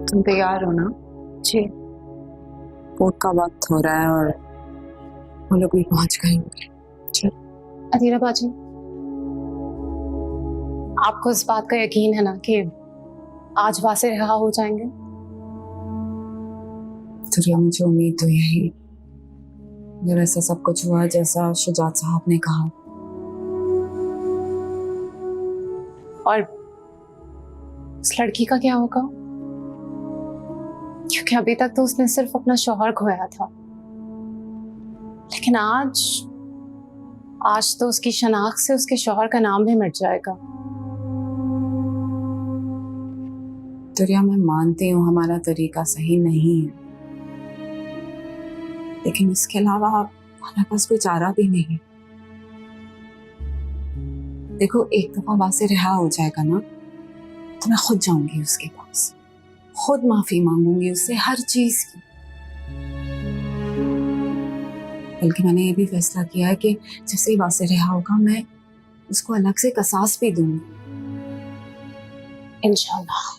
तुम तैयार हो ना? जी। कोर्ट का वक्त हो रहा है और वो लोग भी पहुंच गए होंगे। अधीरा बाजी, आपको इस बात का यकीन है ना कि आज वहां से रिहा हो जाएंगे? तो मुझे उम्मीद तो यही, अगर ऐसा सब कुछ हुआ जैसा शुजात साहब ने कहा। और उस लड़की का क्या होगा? क्योंकि अभी तक तो उसने सिर्फ अपना शौहर खोया था, लेकिन आज तो उसकी शनाख्त से उसके शौहर का नाम भी मिट जाएगा। दुरिया, मैं मानती हूँ हमारा तरीका सही नहीं है, लेकिन इसके अलावा हमारे पास कोई चारा भी नहीं। देखो, एक दफा वहां से रिहा हो जाएगा ना, तो मैं खुद जाऊंगी उसके पास, खुद माफी मांगूंगी उससे हर चीज की। बल्कि मैंने ये भी फैसला किया है कि जैसे ही वहां से रिहा होगा, मैं उसको अलग से कसास भी दूंगी। इंशाल्लाह।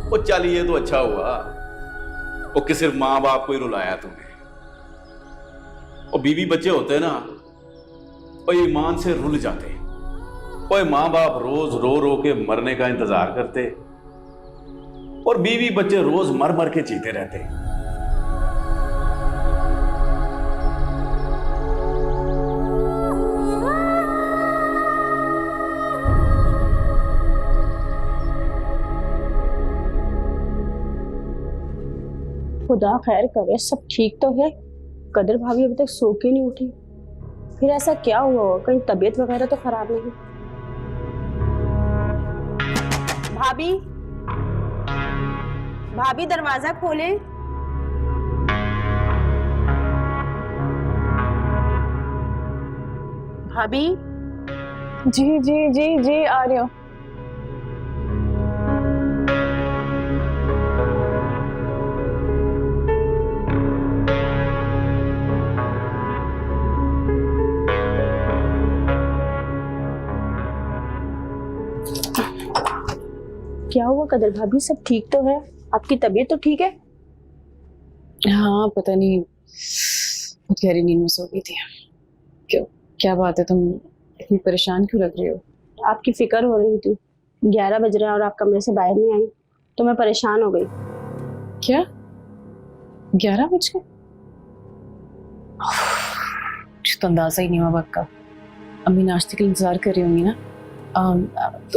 वो चल, ये तो अच्छा हुआ वो कि सिर्फ माँ बाप को ही रुलाया तूने। और बीवी बच्चे होते ना, वो ईमान से रुल जाते। वो माँ बाप रोज रो रो के मरने का इंतजार करते और बीवी बच्चे रोज मर मर के जीते रहते। खुदा खैर करे, सब ठीक तो है। कदर भाभी अभी तक सो के नहीं उठी। फिर ऐसा क्या हुआ? कहीं तबीयत वगैरह तो खराब नहीं? भाभी, भाभी दरवाजा खोले। भाभी। जी जी जी जी, आ रही हूँ। क्या हुआ कदर भाभी, सब ठीक तो है? आपकी तबीयत तो ठीक है? हाँ, पता नहीं बहुत गहरी नींद में सो गई थी। क्यों, क्या बात है? तुम इतनी परेशान क्यों लग रही हो? आपकी फिक्र हो रही थी। 11 बज रहे हैं और आप कमरे से बाहर नहीं आई, तो मैं परेशान हो गई। क्या 11 बज गए? मुझे तो अंदाजा ही नहीं हुआ वक्त का। अम्मी नाश्ते के लिए इंतजार कर रही होंगी ना।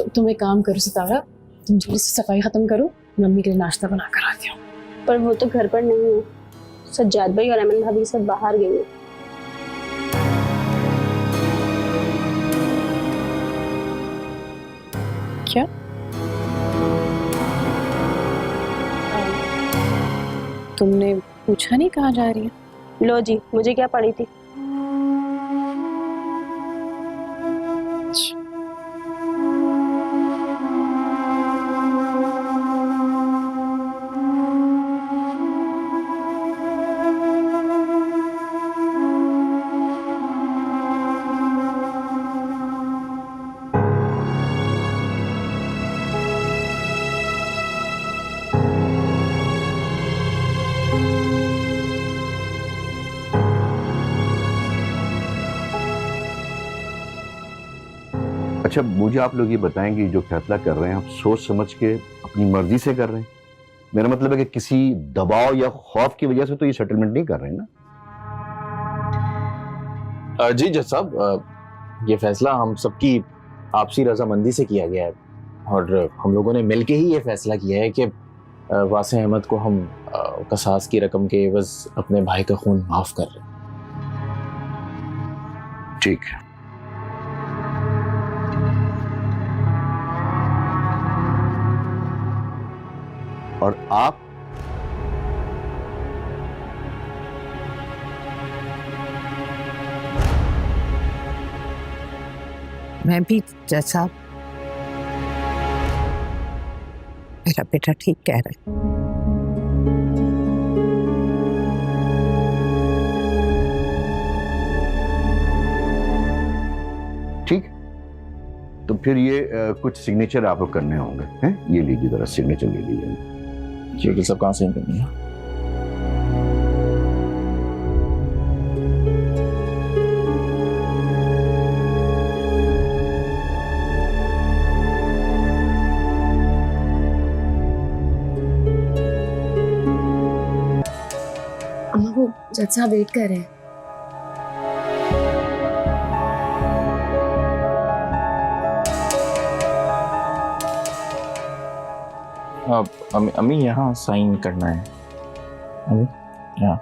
तुम एक काम करो सितारा, तुम जल्दी से सफाई खत्म करो, मम्मी के लिए नाश्ता बना कर आती हूँ। पर वो तो घर पर नहीं है। सज्जाद भाई और अमन भाभी सब बाहर गए हैं। क्या? तुमने पूछा नहीं कहाँ जा रही है? लो जी, मुझे क्या पड़ी थी। अच्छा, मुझे आप लोग ये बताएं कि जो फैसला कर रहे हैं आप सोच समझ के अपनी मर्जी से कर रहे हैं? मेरा मतलब है कि किसी दबाव या खौफ की वजह से तो ये सेटलमेंट नहीं कर रहे हैं ना? जी जज साहब, ये फैसला हम सबकी आपसी रजामंदी से किया गया है और हम लोगों ने मिलके ही ये फैसला किया है कि वासिम अहमद को हम कसास की रकम के एवज अपने भाई का खून माफ कर रहे हैं। ठीक है। और आप? मैं भी जज साहब, मेरा बेटा ठीक कह रहा है। ठीक, तो फिर ये कुछ सिग्नेचर आपको करने होंगे, हैं? ये लीजिए जरा सिग्नेचर ले लीजिए। जी वकील साहब कहाँ साइन करनी है? अम्मा वो जज साहब वेट कर रहे हैं। अम्मी यहाँ साइन करना है। अम्मी यहाँ।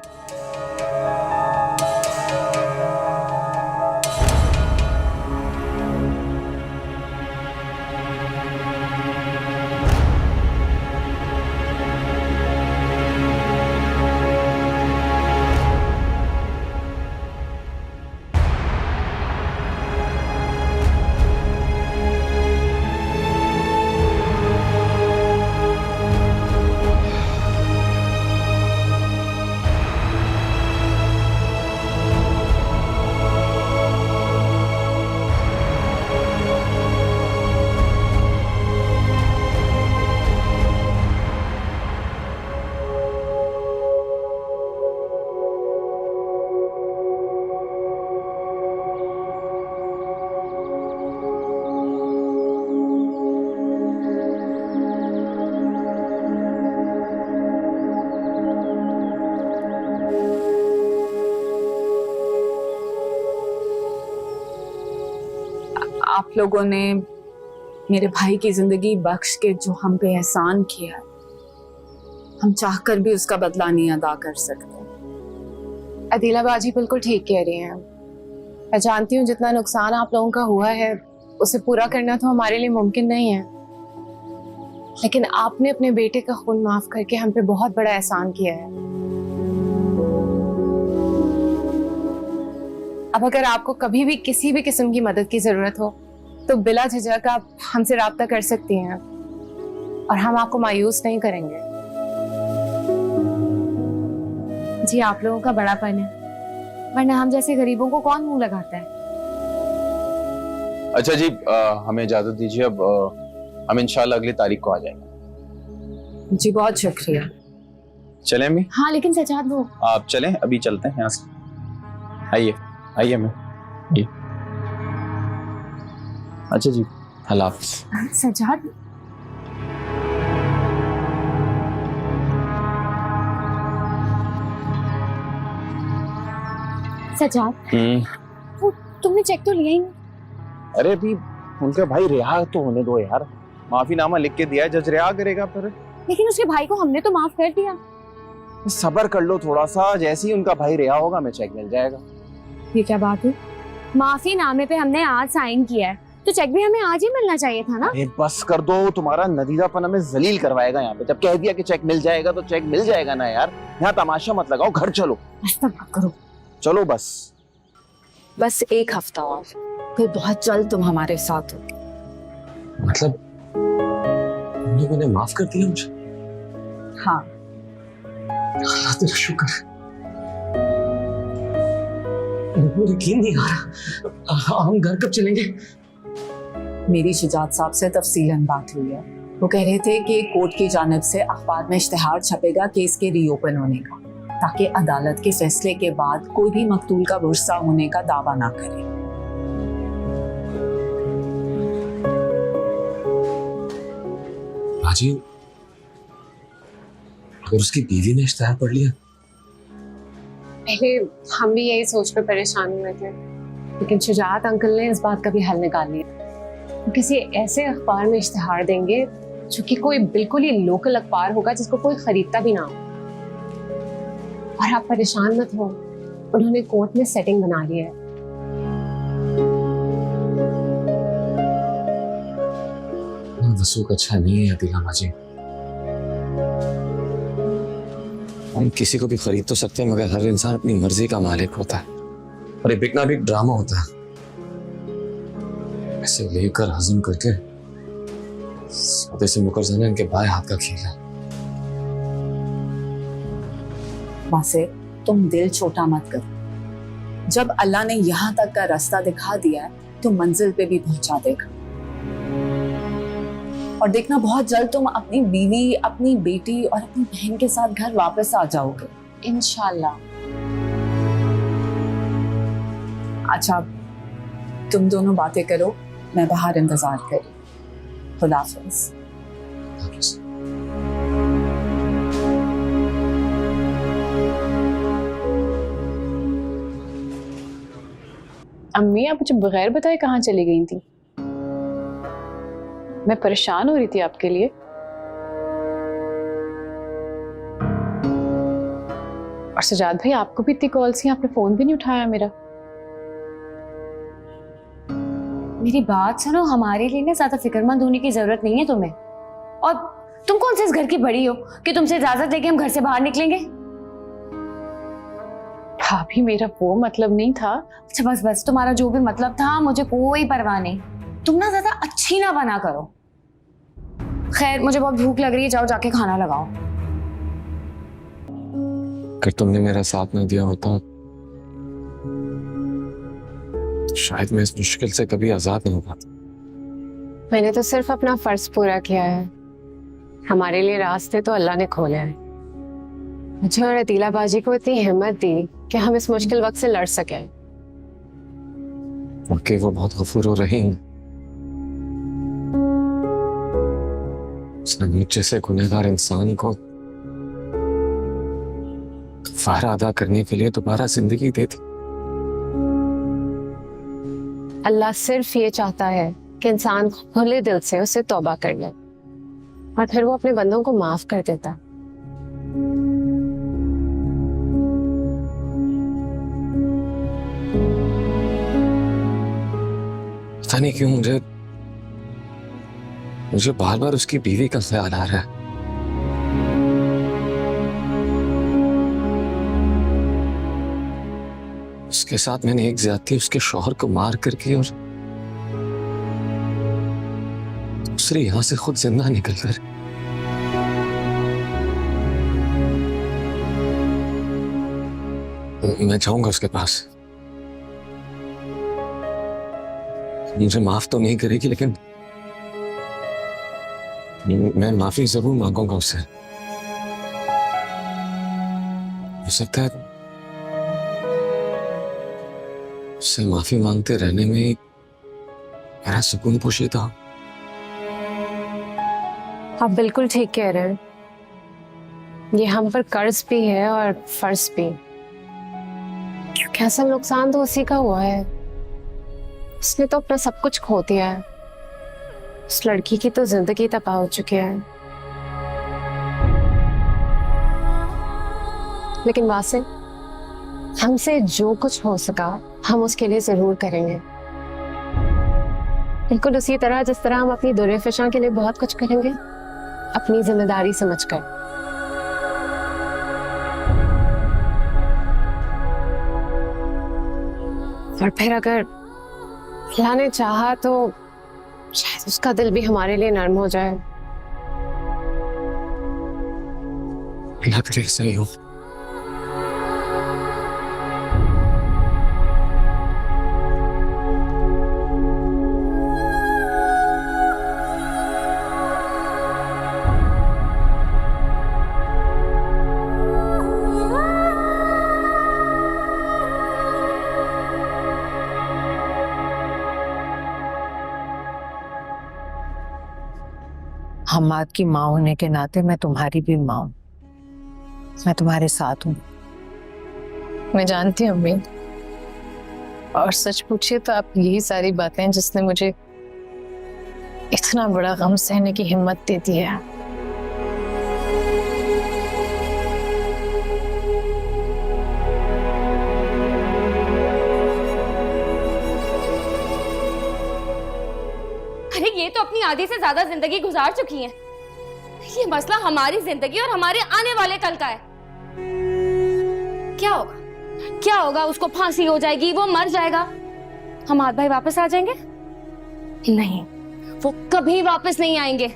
आप लोगों ने मेरे भाई की जिंदगी बख्श के जो हम पे एहसान किया, हम चाहकर भी उसका बदला नहीं अदा कर सकते। अदीला बाजी बिल्कुल ठीक कह रही हैं। मैं जानती हूँ जितना नुकसान आप लोगों का हुआ है उसे पूरा करना तो हमारे लिए मुमकिन नहीं है, लेकिन आपने अपने बेटे का खून माफ करके हम पे बहुत बड़ा एहसान किया है। अब अगर आपको कभी भी किसी भी किस्म की मदद की जरूरत हो तो बिला झिझक आप हमसे राब्ता कर सकती हैं और हम आपको मायूस नहीं करेंगे। जी आप लोगों का बड़ापन है, वरना हम जैसे गरीबों को कौन मुंह लगाता है। अच्छा जी हमें इजाजत दीजिए, अब हम इंशाल्लाह अगली तारीख को आ जाएंगे। जी बहुत शुक्रिया। चलें अम्मी? हाँ लेकिन सजाद वो आप चलें, अभी चलते हैं यहाँ से। आइए आइए मैं जी। अच्छा जी अल्लाह हाफ़िज़। सजाद वो तुमने चेक तो लिया ही नहीं। अरे अभी उनका भाई रिहा तो होने दो यार, माफीनामा लिख के दिया है, जज रिहा करेगा फिर। लेकिन उसके भाई को हमने तो माफ कर दिया। सब्र कर लो थोड़ा सा, जैसे ही उनका भाई रिहा होगा हमें चेक मिल जाएगा। ये क्या बात है? माफी नामे पे हमने आज साइन किया है तो चेक भी हमें आज ही मिलना चाहिए था ना। बस कर दो, तुम्हारा नदीदापन हमें जलील करवाएगा यहाँ पे। जब कह दिया कि चेक मिल जाएगा तो चेक मिल जाएगा ना यार, यहाँ तमाशा मत लगाओ, घर चलो। ऐसा मत करो, चलो बस बस एक हफ्ता और, फिर बहुत जल्द तुम हमारे साथ हो। मतलब तुम लोगों ने माफ कर दिया मुझे? हाँ अल्लाह तेरा शुक्र है, मुझे यकीन नहीं आ रहा। हम घर कब चलेंगे? मेरी शुजात साहब से तफसीलन बात हुई है। वो कह रहे थे कि कोर्ट की जानिब से अखबार में इश्तिहार छपेगा केस के रीओपन होने का, ताकि अदालत के फैसले के बाद कोई भी मकतूल का वर्सा होने का दावा ना करे। बाजी अगर उसकी बीवी ने इश्तिहार पढ़ लिया? पहले हम भी यही सोचकर परेशान हुए थे, लेकिन शुजात अंकल ने इस बात का भी हल निकाल लिया। वो किसी ऐसे अखबार में इश्तिहार देंगे जो कि कोई बिल्कुल ही लोकल अखबार होगा जिसको कोई खरीदता भी ना हो। और आप परेशान मत हो, उन्होंने कोर्ट में सेटिंग बना ली है। वसूख अच्छा नहीं है अदीला बाजी, हम किसी को भी खरीद तो सकते हैं मगर हर इंसान अपनी मर्जी का मालिक होता है और ये बिकना भी एक ड्रामा होता है। ऐसे लेकर हजम करके सौदे से मुकर जाना इनके बाएं हाथ का खेल है। वासे, तुम दिल छोटा मत करो। जब अल्लाह ने यहाँ तक का रास्ता दिखा दिया है तो मंजिल पे भी पहुंचा देगा। और देखना, बहुत जल्द तुम अपनी बीवी, अपनी बेटी और अपनी बहन के साथ घर वापस आ जाओगे इंशाल्लाह। अच्छा, तुम दोनों बातें करो, मैं बाहर इंतजार करूँ। खुदा हाफिज़। अम्मी, आप मुझे बगैर बताए कहाँ चली गई थी? मैं परेशान हो रही थी आपके लिए। और सजाद भाई, आपको भी इतनी कॉल्स थी, आपने फोन भी नहीं उठाया मेरा। मेरी बात सुनो, हमारे लिए ना ज्यादा फिक्रमंद होने की जरूरत नहीं है तुम्हें। और तुम कौन से इस घर की बड़ी हो कि तुमसे इजाजत लेके हम घर से बाहर निकलेंगे? भाभी, मेरा वो मतलब नहीं था। अच्छा बस बस, तुम्हारा जो भी मतलब था मुझे कोई परवाह नहीं। तुम ना ज्यादा अच्छी ना बना करो। खैर, मुझे बहुत भूख लग रही है, जाओ जाके खाना लगाओ। अगर तुमने मेरा साथ न दिया होता शायद मैं इस मुश्किल से कभी आजाद नहीं हो पाता। मैंने तो सिर्फ अपना फर्ज पूरा किया है। हमारे लिए रास्ते तो अल्लाह ने खोले हैं। मुझे और अतीला बाजी को इतनी हिम्मत दी कि हम इस मुश्किल वक्त से लड़ सकें। वाकई वो बहुत गफूर रहीम। उसने मुझ जैसे गुनहगार इंसान को कफारा अदा करने के लिए दोबारा जिंदगी दे दी। अल्लाह सिर्फ ये चाहता है कि इंसान खुले दिल से उसे तौबा कर ले और फिर वो अपने बंदों को माफ कर देता। पता नहीं क्यों मुझे बार बार उसकी बीवी का ख्याल आ रहा है। उसके साथ मैंने एक ज्यादती उसके शौहर को मार करके और दूसरे यहां से खुद जिंदा निकलकर मैं जाऊंगा उसके पास। मुझे माफ तो नहीं करेगी, लेकिन मैं माफी जरूर मांगूंगा उससे। हो सकता है उससे माफी मांगते रहने में मेरा सुकून पोशीदा हो। आप बिल्कुल ठीक कह रहे हैं। ये हम पर कर्ज भी है और फर्ज भी, क्योंकि असल नुकसान तो उसी का हुआ है। उसने तो अपना सब कुछ खो दिया है। उस लड़की की तो जिंदगी तबाह हो चुकी है। लेकिन वासिल, हमसे जो कुछ हो सका हम उसके लिए जरूर करेंगे, बिल्कुल उसी तरह जिस तरह हम अपनी दुर्रे फिशा के लिए बहुत कुछ करेंगे, अपनी जिम्मेदारी समझकर। और फिर अगर अल्लाह ने चाहा तो शायद उसका दिल भी हमारे लिए नर्म हो जाए। अल्लाह करे सही हो। हम्माद की माँ होने के नाते मैं तुम्हारी भी माँ हूँ। मैं तुम्हारे साथ हूँ। मैं जानती हूँ अम्मी, और सच पूछिए तो आप यही सारी बातें जिसने मुझे इतना बड़ा गम सहने की हिम्मत दे दी है। अरे ये तो अपनी आधी से ज्यादा जिंदगी गुजार चुकी हैं। ये मसला हमारी जिंदगी और हमारे आने वाले कल का है। क्या होगा? क्या होगा? उसको फांसी हो जाएगी, वो मर जाएगा, हमारे भाई वापस आ जाएंगे? नहीं, वो कभी वापस नहीं आएंगे।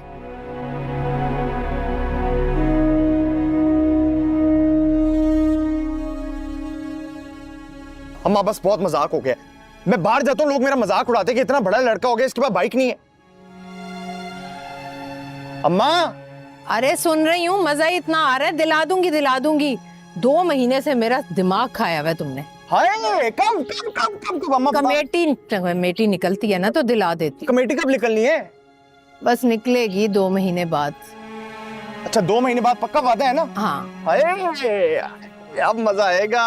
अम्मा बस बहुत मजाक हो गया। मैं बाहर जाता हूँ, लोग मेरा मजाक उड़ाते कि इतना बड़ा लड़का हो गया, इसके पास बाइक नहीं है। अम्मा। अरे सुन रही हूँ, मजा ही इतना आ रहा है, दिला दूंगी। 2 महीने से मेरा दिमाग खाया हुआ है तुमने। हाय कब अम्मा? कमेटी निकलती है ना तो दिला देती। कमेटी कब निकलनी है? बस निकलेगी 2 महीने बाद। अच्छा 2 महीने बाद पक्का वादा है ना? हाँ। हाय अब मजा आएगा।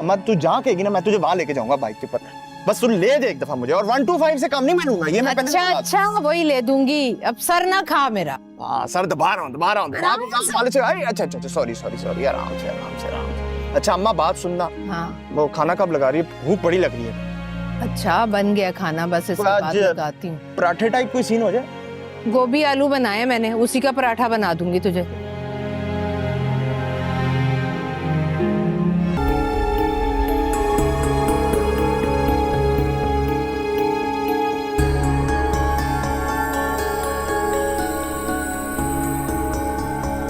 अम्मा तू जहाँ कहेगी ना मैं तुझे वहां लेके जाऊंगा बाइक के ऊपर। बस तू ले दे एक दफा मुझे, और 125 से कम नहीं मिलूंगा ये मैं पहले। अच्छा वही ले दूंगी। अब सर ना खा मेरा। हाँ सर दबा रहा हूँ। अच्छा सॉरी आराम से। अच्छा अम्मा बात सुनना। हाँ। वो खाना कब लगा रही है? भूख बड़ी लग रही है। अच्छा बन गया खाना, बस इसके बाद लगाती हूँ। पराठे टाइप कोई सीन हो जाए? गोभी आलू बनाए मैंने, उसी का पराठा बना दूंगी तुझे।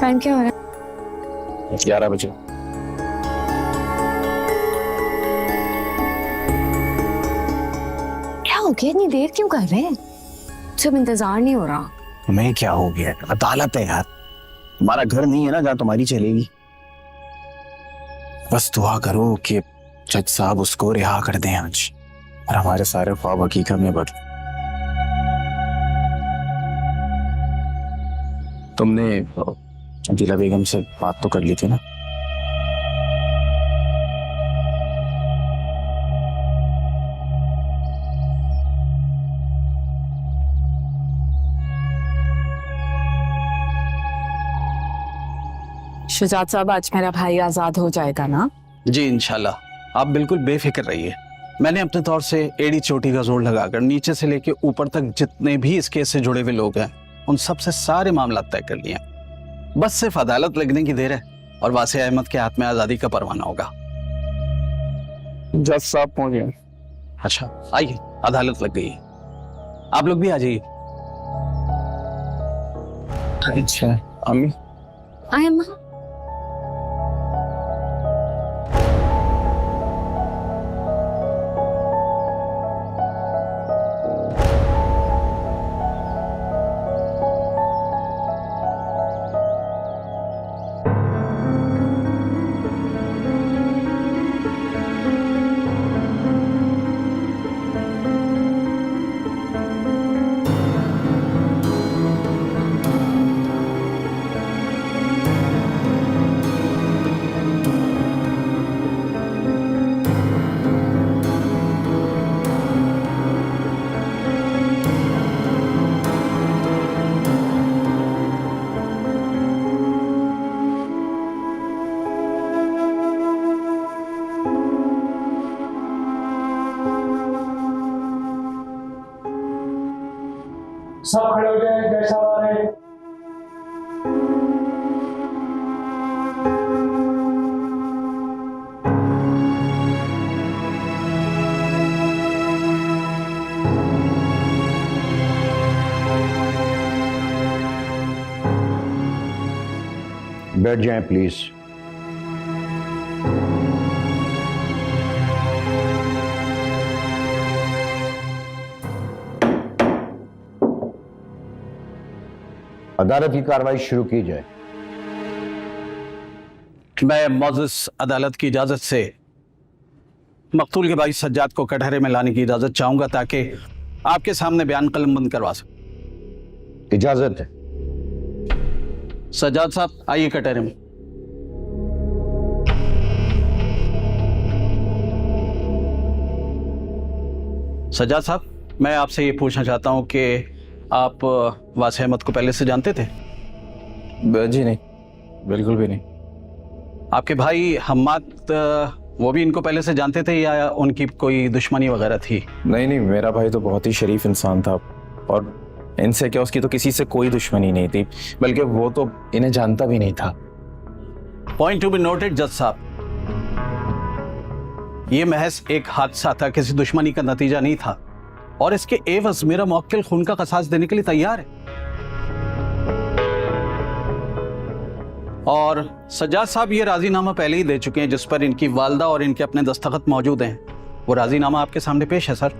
टाइम क्या हो रहा है? 11 बजे। क्या हो गया, इतनी देर क्यों कर रहे हैं? जब इंतजार नहीं हो रहा। मैं क्या हो गया? अदालत है यार, तुम्हारा घर नहीं है ना जहाँ तुम्हारी चलेगी। बस दुआ करो कि जज साहब उसको रिहा कर दें आज, और हमारे सारे ख्वाब हकीकत में बदले। तुमने दिला बेगम से बात तो कर ली थी ना? शुजात साहब आज मेरा भाई आजाद हो जाएगा ना? जी इंशाल्लाह, आप बिल्कुल बेफिक्र रहिए। मैंने अपने तौर से एड़ी चोटी का जोर लगाकर नीचे से लेके ऊपर तक जितने भी इस केस से जुड़े हुए लोग हैं उन सब से सारे मामला तय कर लिए। बस सिर्फ अदालत लगने की देर है और वासे अहमद के हाथ में आजादी का परवाना होगा। जज साहब पहुंच गए। अच्छा आइए, अदालत लग गई है, आप लोग भी आ जाइए। अच्छा अम्मी। आए अम्मा। सब खड़े हो जाए, जैसा आ रहे। बैठ जाएं प्लीज। अदालत की कार्रवाई शुरू की जाए। मैं मौजूद अदालत की इजाजत से मकतूल के भाई सज्जाद को कटहरे में लाने की इजाजत चाहूंगा ताकि आपके सामने बयान कलमबंद करवा सकूं। इजाजत है। सज्जाद साहब आइए कटहरे में। सज्जाद साहब मैं आपसे ये पूछना चाहता हूं कि आप वासे अहमद को पहले से जानते थे? जी नहीं, बिल्कुल भी नहीं। आपके भाई हम्माद वो भी इनको पहले से जानते थे या उनकी कोई दुश्मनी वगैरह थी? नहीं, मेरा भाई तो बहुत ही शरीफ इंसान था और इनसे क्या उसकी तो किसी से कोई दुश्मनी नहीं थी, बल्कि वो तो इन्हें जानता भी नहीं था। पॉइंट टू बी नोटेड जज साहब, ये महज एक हादसा था, किसी दुश्मनी का नतीजा नहीं था और इसके एवज मेरा मुवक्किल खून का कसास देने के लिए तैयार है। और सज्जाद साहब ये राजीनामा पहले ही दे चुके हैं जिस पर इनकी वालदा और इनके अपने दस्तखत मौजूद हैं। वो राजीनामा आपके सामने पेश है सर।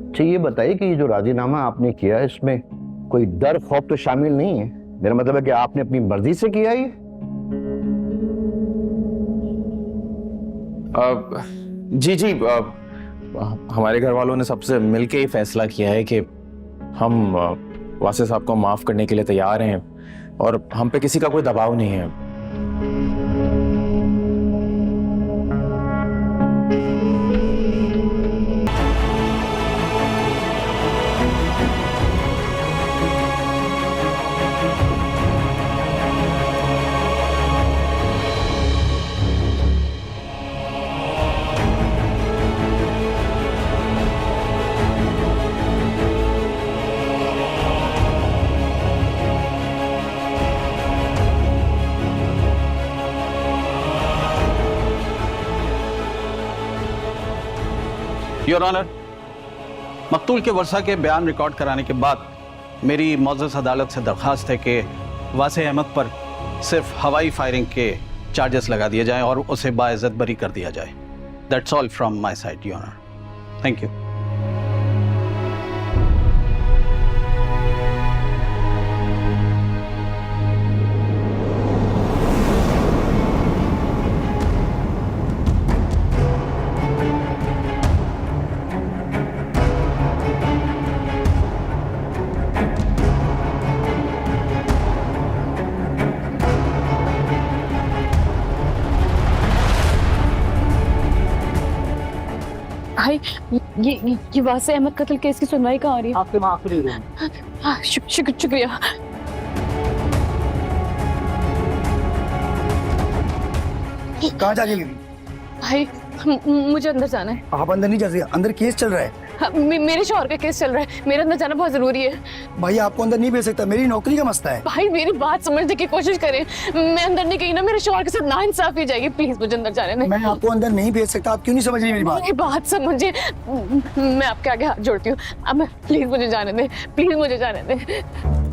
अच्छा ये बताइए कि ये जो राजीनामा आपने किया है इसमें कोई डर खौफ तो शामिल नहीं है? मेरा मतलब है कि आपने अपनी मर्जी से किया ये? जी हमारे घर वालों ने सबसे मिलके ही फैसला किया है कि हम वासे साहब को माफ करने के लिए तैयार हैं और हम पे किसी का कोई दबाव नहीं है। योर ऑनर, मकतूल के वर्षा के बयान रिकॉर्ड कराने के बाद मेरी मौजूद अदालत से दरख्वास्त है कि वासे अहमद पर सिर्फ हवाई फायरिंग के चार्जेस लगा दिए जाएं और उसे बाइज्जत बरी कर दिया जाए। That's all from my side your honour. Thank you. भाई ये वासे अहमद कत्ल केस की सुनवाई कहाँ आ रही है? आपके वहाँ आखिरी रूम। शुक्रिया। कहाँ जाके गई? भाई मुझे अंदर जाना है। आप अंदर नहीं जा सकते, अंदर केस चल रहा है। मेरे शौहर का केस चल रहा है, मेरे अंदर जाना बहुत जरूरी है। भाई आपको अंदर नहीं भेज सकता, मेरी नौकरी का मसला है। भाई मेरी बात समझने की कोशिश करें, मैं अंदर नहीं गई ना मेरे शौहर के साथ नाइंसाफी हो जाएगी। प्लीज मुझे अंदर जाने दें। मैं आपको अंदर नहीं भेज सकता, आप क्यों नहीं समझ रही मेरी बात? मेरी बात समझे, मैं आपके आगे हाथ जोड़ती हूँ। अब प्लीज मुझे जाने दें, प्लीज मुझे जाने दें।